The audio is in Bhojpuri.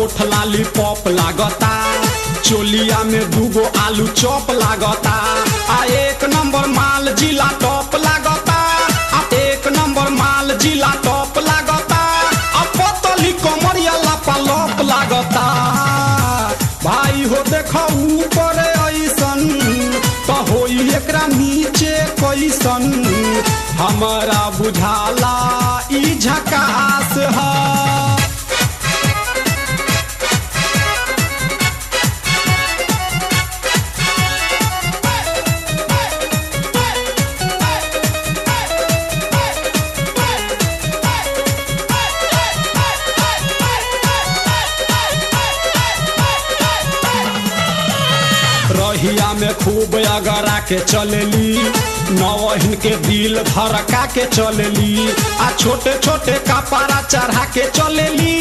होठ लाली पॉप लागता, चोलिया में दूगो आलू चॉप लागता। आ एक नंबर माल जिला टॉप लागता, आ एक नंबर माल जिला टॉप लागता। आ पतली कमरिया लापालोप लागता। भाई हो देखो ऊपर ऐसन तो होई एकरा नीचे कैसन, हमारा बुझाला ई झकास है। रहिया में खूब अगरा के चलेली, नवहिन के दिल धड़का के चलेली। आ छोटे छोटे कपड़ा चढ़ा के चलेली।